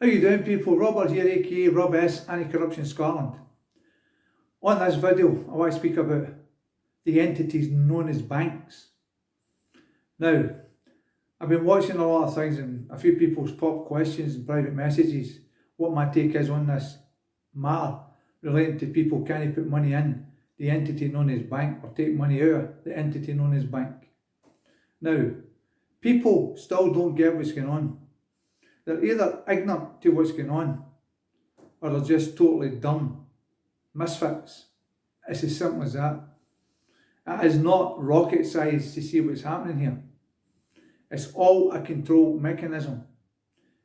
How you doing, people? Robertt here, AKA Robess Anti-Corruption Scotland. On this video, I want to speak about the entities known as banks. Now, I've been watching a lot of things and a few people's pop questions and private messages. What my take is on this matter relating to people can't put money in the entity known as bank or take money out of the entity known as bank. Now, people still don't get what's going on. They're either ignorant to what's going on or they're just totally dumb misfits. It's as simple as that. It is not rocket science to see what's happening here. It's all a control mechanism,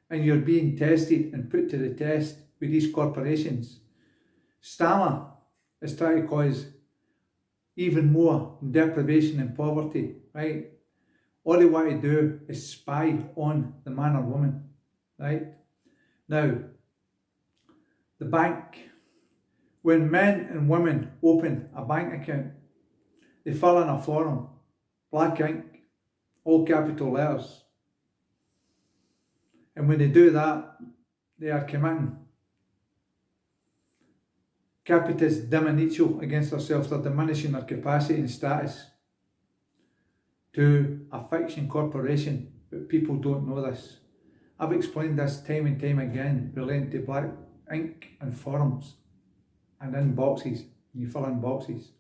and you're being tested and put to the test with these corporations. Stammer is trying to cause even more deprivation and poverty, right? All they want to do is spy on the man or woman. Right? Now, the bank. When men and women open a bank account, they fill in a form, black ink, all capital letters. And when they do that, they are committing capitis diminutio against themselves. They're diminishing their capacity and status to a fiction corporation, but people don't know this. I've explained this time and time again relating to black ink and forms and in boxes, you fill in boxes.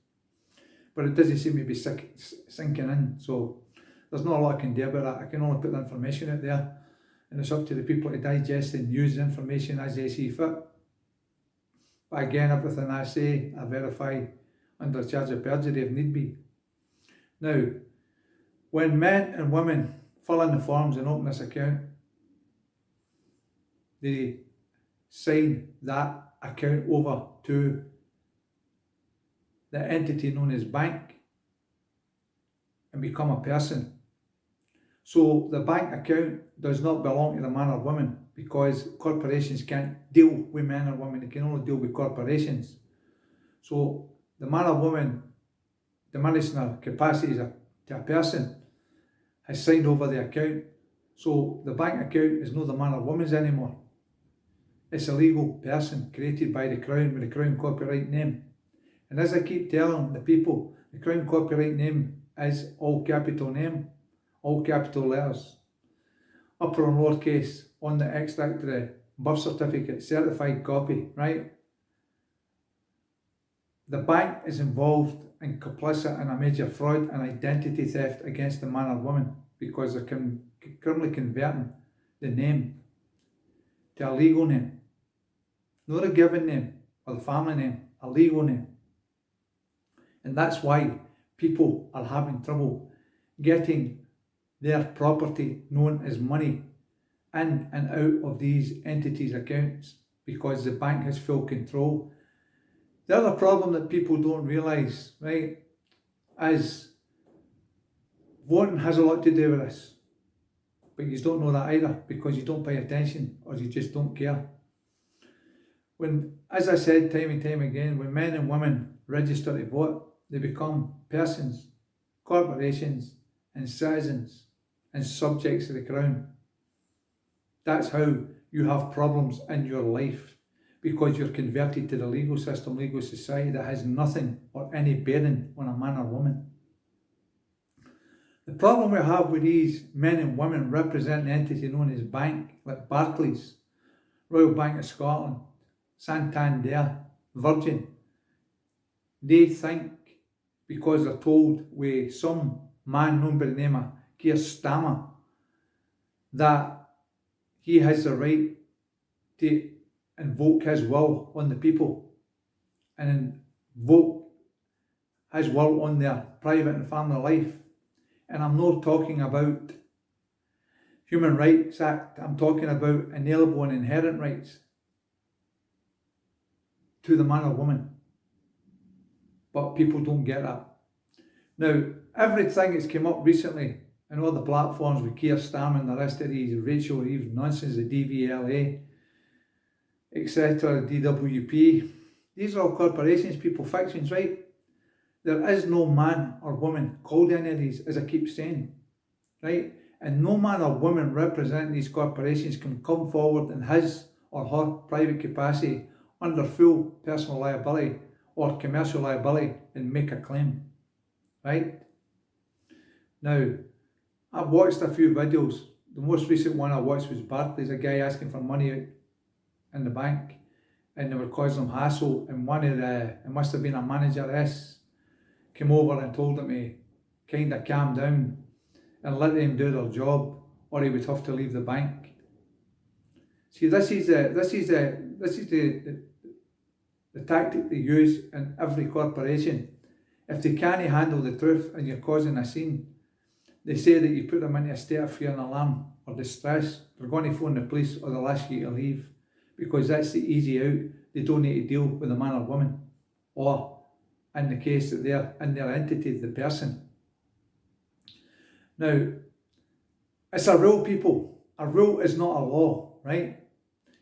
But it doesn't seem to be sinking in, so there's not a lot I can do about that. I can only put the information out there, and it's up to the people to digest and use the information as they see fit. But again, everything I say, I verify under charge of perjury if need be. Now, when men and women fill in the forms and open this account, they sign that account over to the entity known as bank and become a person. So the bank account does not belong to the man or woman, because corporations can't deal with men or women, they can only deal with corporations. So the man or woman diminishing their capacity to a person has signed over the account. So the bank account is not the man or woman's anymore. It's a legal person created by the Crown with the Crown copyright name. And as I keep telling the people, the Crown copyright name is all capital name, all capital letters, upper and lowercase on the extract of the birth certificate, certified copy, right? The bank is involved and complicit in a major fraud and identity theft against the man or woman, because they're currently converting the name to a legal name. Not a given name or the family name, a legal name. And that's why people are having trouble getting their property known as money in and out of these entities' accounts, because the bank has full control. The other problem that people don't realise, right, is voting has a lot to do with this. But you don't know that either, because you don't pay attention or you just don't care. When, as I said time and time again, when men and women register to vote, they become persons, corporations and citizens and subjects of the Crown. That's how you have problems in your life, because you're converted to the legal system, legal society that has nothing or any bearing on a man or woman. The problem we have with these men and women representing the entity known as bank, like Barclays, Royal Bank of Scotland, Santander, Virgin, they think, because they're told with some man known by the name of Keir Starmer, that he has the right to invoke his will on the people and invoke his will on their private and family life. And I'm not talking about Human Rights Act, I'm talking about inalienable and inherent rights to the man or woman. But people don't get that. Now, everything that's come up recently and all the platforms with Keir Starmer and the rest of these Rachel Reeves nonsense, the DVLA, etc., the DWP, these are all corporations, people, fictions, right? There is no man or woman called any of these, as I keep saying, right? and no man or woman representing these corporations can come forward in his or her private capacity under full personal liability or commercial liability and make a claim, right? Now, I've watched a few videos. The most recent one I watched was Barclays, a guy asking for money out in the bank, and they were causing him hassle, and it must have been a manager came over and told him to kind of calm down and let them do their job, or he would have to leave the bank. See, this is the tactic they use in every corporation. If they can't handle the truth and you're causing a scene, they say that you put them into a state of fear and alarm or distress. They're going to phone the police or they'll ask you to leave, because that's the easy out. They don't need to deal with the man or woman, or in the case that they're in their entity, the person. Now, it's a rule, people. A rule is not a law, right?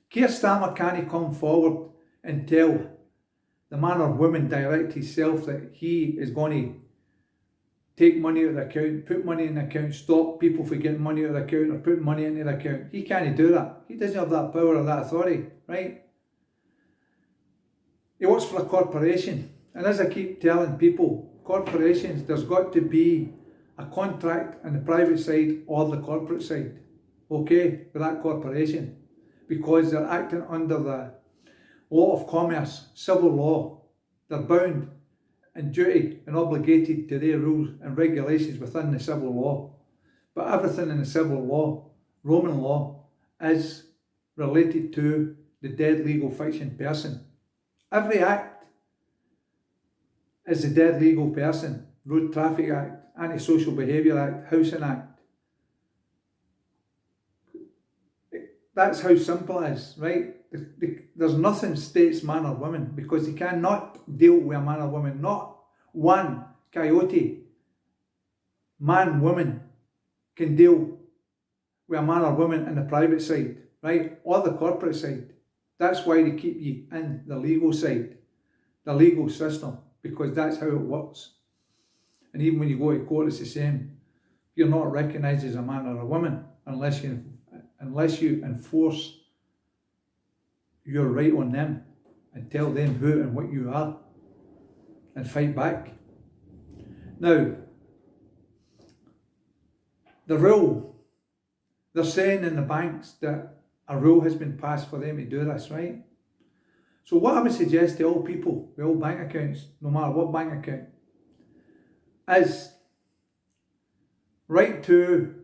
Keir Starmer can't come forward and tell the man or woman direct himself that he is going to take money out of the account, put money in the account, stop people from getting money out of the account or put money into the account. He can't do that. He doesn't have that power or that authority, right? He works for a corporation. And as I keep telling people, corporations, there's got to be a contract on the private side or the corporate side, okay, with that corporation, because they're acting under the law of commerce, civil law. They're bound in duty and obligated to their rules and regulations within the civil law. But everything in the civil law, Roman law, is related to the dead legal fiction person. Every act is a dead legal person. Road Traffic Act, Antisocial Behaviour Act, Housing Act. That's how simple it is, right? There's nothing states man or woman, because they cannot deal with a man or woman. Not one coyote, man, woman, can deal with a man or woman in the private side, right? Or the corporate side. That's why they keep you in the legal side, the legal system, because that's how it works. And even when you go to court, it's the same. You're not recognised as a man or a woman unless you enforce your right on them and tell them who and what you are and fight back. Now, the rule, they're saying in the banks that a rule has been passed for them to do this, right? So what I would suggest to all people with all bank accounts, no matter what bank account, is write to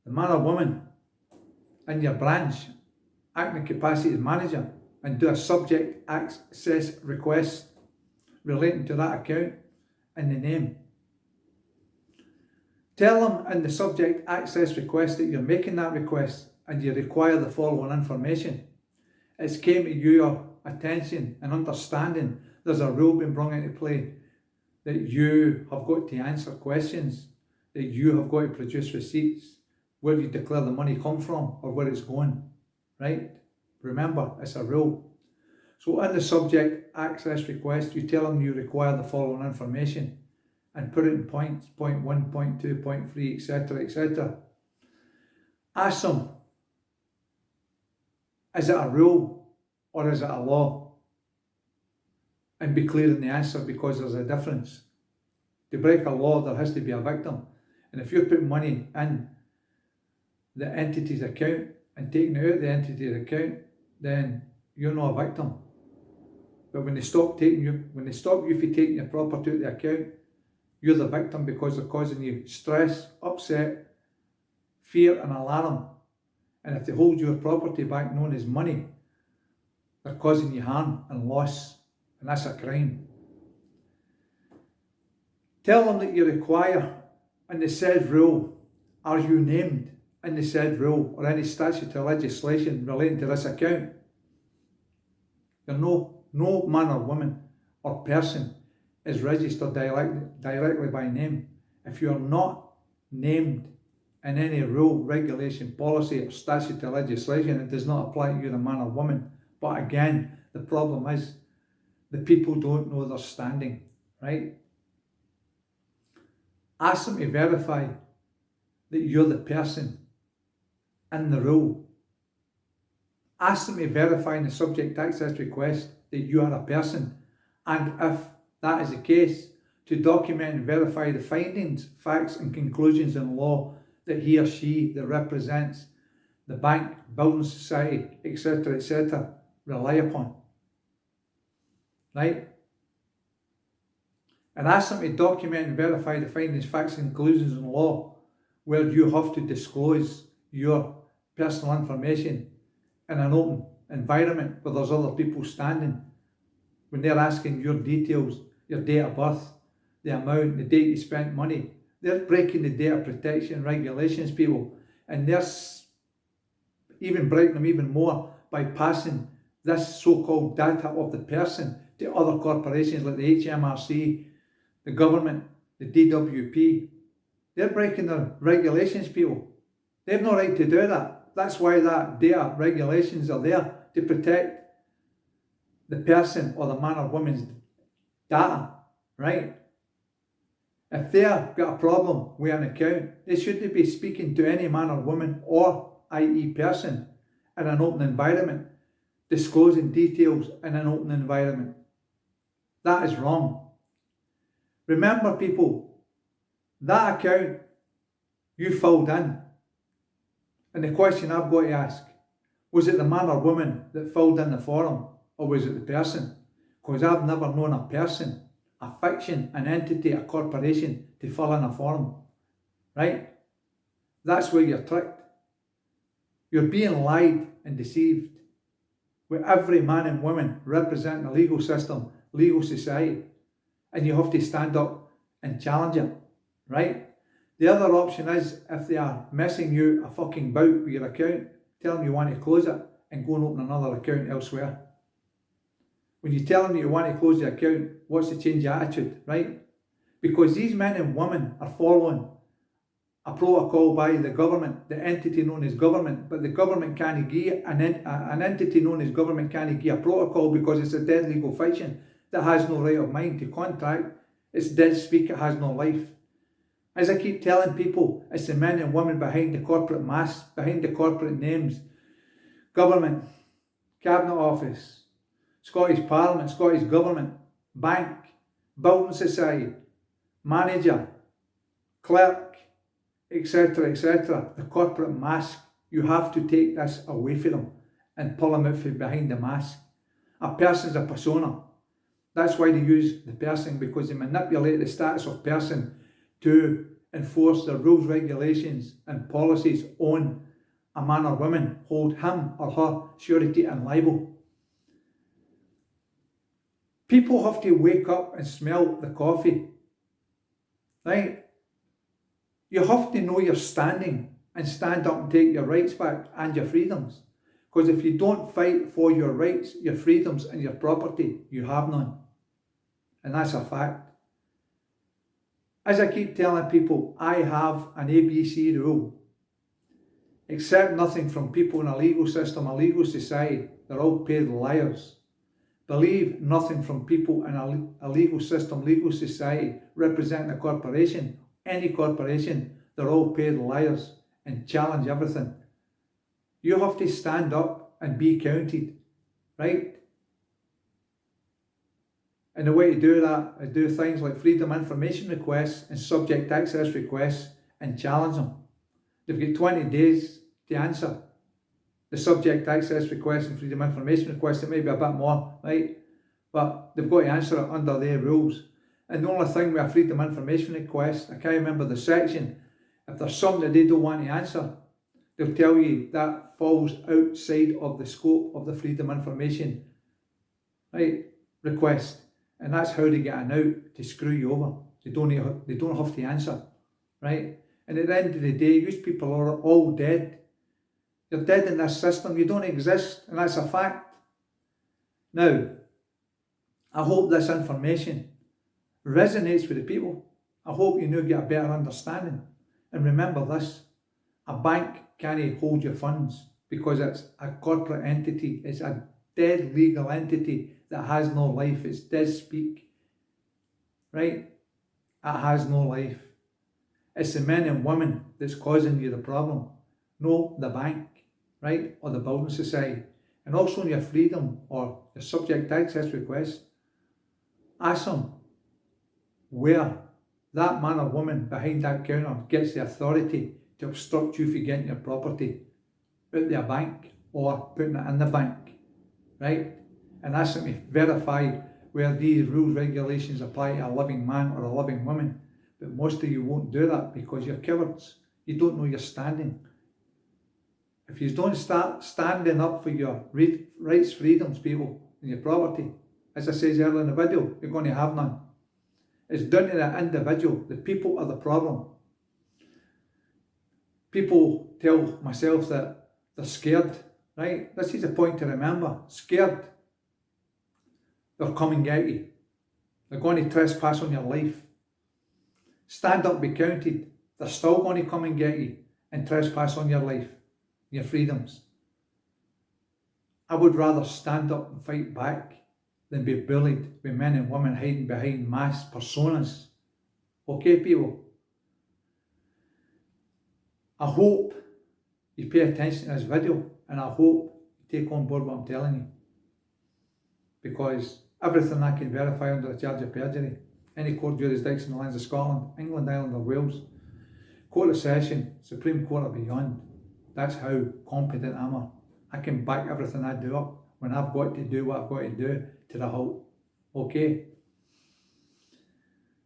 the man or woman in your branch acting in capacity as manager and do a subject access request relating to that account in the name. Tell them in the subject access request that you're making that request and you require the following information. It's came to your attention and understanding there's a rule being brought into play that you have got to answer questions, that you have got to produce receipts, where you declare the money come from or where it's going, right? Remember, it's a rule. So in the subject access request, you tell them you require the following information and put it in points, point 1, point 2, point 3, etc., etc. Ask them, is it a rule or is it a law? And be clear in the answer, because there's a difference. To break a law, there has to be a victim. And if you're putting money in the entity's account and taking it out of the entity's account, then you're not a victim. But when they stop you from taking your property out of the account, you're the victim, because they're causing you stress, upset, fear and alarm. And if they hold your property back, known as money, they're causing you harm and loss. And that's a crime. Tell them that you require in the said rule, are you named in the said rule or any statute or legislation relating to this account? You're no man or woman or person is registered directly by name. If you're not named in any rule, regulation, policy or statute or legislation, it does not apply to you, the man or woman. But again, the problem is the people don't know their standing, right? Ask them to verify that you're the person in the role. Ask them to verify in the subject access request that you are a person, and if that is the case, to document and verify the findings, facts and conclusions in law that he or she that represents the bank, building society, etc., rely upon. Right? And ask them to document and verify the findings, facts and conclusions in law where you have to disclose your personal information in an open environment where there's other people standing, when they're asking your details, your date of birth, the amount, the date you spent money. They're breaking the data protection regulations, people, and they're even breaking them even more by passing this so-called data of the person to other corporations like the HMRC, the government, the DWP. They're breaking the regulations, people. They have no right to do that. That's why that data regulations are there, to protect the person or the man or woman's data, right? If they've got a problem with an account, they shouldn't be speaking to any man or woman or i.e. person in an open environment, disclosing details in an open environment. That is wrong. Remember, people, that account you filled in, and the question I've got to ask, was it the man or woman that filled in the form, or was it the person? Because I've never known a person, a fiction, an entity, a corporation to fill in a form, right? That's where you're tricked. You're being lied and deceived. With every man and woman representing the legal system, legal society, and you have to stand up and challenge it, right? The other option is, if they are messing you a fucking bout with your account, tell them you want to close it and go and open another account elsewhere. When you tell them you want to close the account, what's the change of attitude, right? Because these men and women are following a protocol by the government, the entity known as government, but the government can't give, an entity known as government can't give a protocol because it's a dead legal fiction that has no right of mind to contract. It's dead speak, it has no life. As I keep telling people, it's the men and women behind the corporate masks, behind the corporate names. Government, Cabinet Office, Scottish Parliament, Scottish Government, Bank, Building Society, Manager, Clerk, etc., the corporate mask. You have to take this away from them and pull them out from behind the mask. A person's a persona. That's why they use the person, because they manipulate the status of person to enforce the rules, regulations and policies on a man or woman, hold him or her surety and liable. People have to wake up and smell the coffee, right? You have to know you're standing and stand up and take your rights back and your freedoms. Because if you don't fight for your rights, your freedoms and your property, you have none. And that's a fact. As I keep telling people, I have an ABC rule. Accept nothing from people in a legal system, a legal society. They're all paid liars. Believe nothing from people in a legal system, legal society, representing a corporation, any corporation. They're all paid liars and challenge everything. You have to stand up and be counted, right? And the way to do that is do things like freedom information requests and subject access requests and challenge them. They've got 20 days to answer the subject access request and freedom information request. It may be a bit more, right? But they've got to answer it under their rules. And the only thing with a freedom information request, I can't remember the section, if there's something that they don't want to answer, they'll tell you that falls outside of the scope of the freedom information, right, request. And that's how they get an out to screw you over. They don't have to answer, right? And at the end of the day, these people are all dead. You're dead in this system. You don't exist, and that's a fact. Now, I hope this information resonates with the people. I hope you now get a better understanding. And remember this, a bank can't hold your funds because it's a corporate entity. It's a dead legal entity that has no life. It's dead speak, right? It has no life. It's the men and women that's causing you the problem, no the bank, right, or the building society. And also in your freedom or your subject access request, ask them where that man or woman behind that counter gets the authority to obstruct you from getting your property out their bank or putting it in the bank, right? And ask them to verify where these rules, regulations apply to a living man or a living woman. But most of you won't do that because you're cowards. You don't know you're standing. If you don't start standing up for your rights, freedoms, people, and your property, as I said earlier in the video, you're going to have none. It's down to the individual. The people are the problem. People tell myself that they're scared, right? This is a point to remember. Scared. They'll come and get you. They're going to trespass on your life. Stand up, be counted. They're still going to come and get you and trespass on your life, your freedoms. I would rather stand up and fight back than be bullied with men and women hiding behind masked personas. Okay, people? I hope you pay attention to this video and I hope you take on board what I'm telling you. Because everything I can verify under the charge of perjury, any court jurisdiction in the lands of Scotland, England, Ireland or Wales, Court of Session, Supreme Court or beyond, that's how competent I am. I can back everything I do up when I've got to do what I've got to do to the halt. Okay?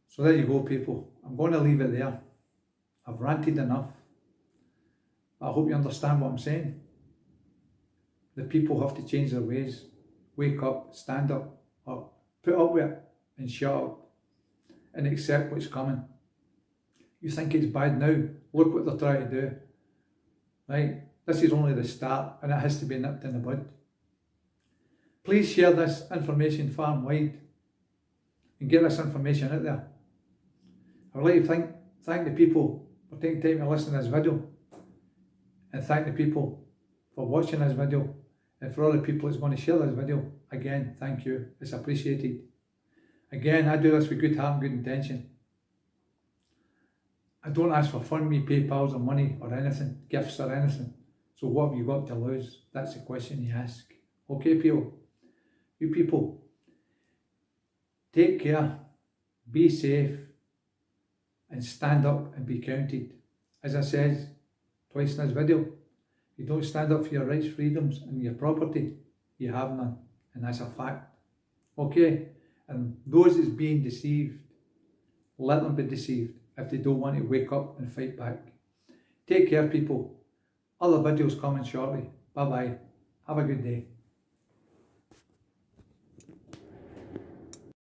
So there you go, people. I'm going to leave it there. I've ranted enough. I hope you understand what I'm saying. The people have to change their ways. Wake up, stand up, or put up with it and shut up and accept what's coming. You think it's bad now? Look what they're trying to do. Right? This is only the start and it has to be nipped in the bud. Please share this information far and wide and get this information out there. I would like to thank the people for taking time to listen to this video and thank the people for watching this video and for all the people that's going to share this video. Again, thank you. It's appreciated. Again, I do this with good heart and good intention. I don't ask for funding, PayPals or money or anything, gifts or anything. So what have you got to lose? That's the question you ask. Okay, people? You people, take care, be safe, and stand up and be counted. As I said twice in this video, if you don't stand up for your rights, freedoms, and your property, you have none. And that's a fact. Okay? And those that's being deceived, let them be deceived if they don't want to wake up and fight back. Take care, people. Other videos coming shortly. Bye-bye. Have a good day.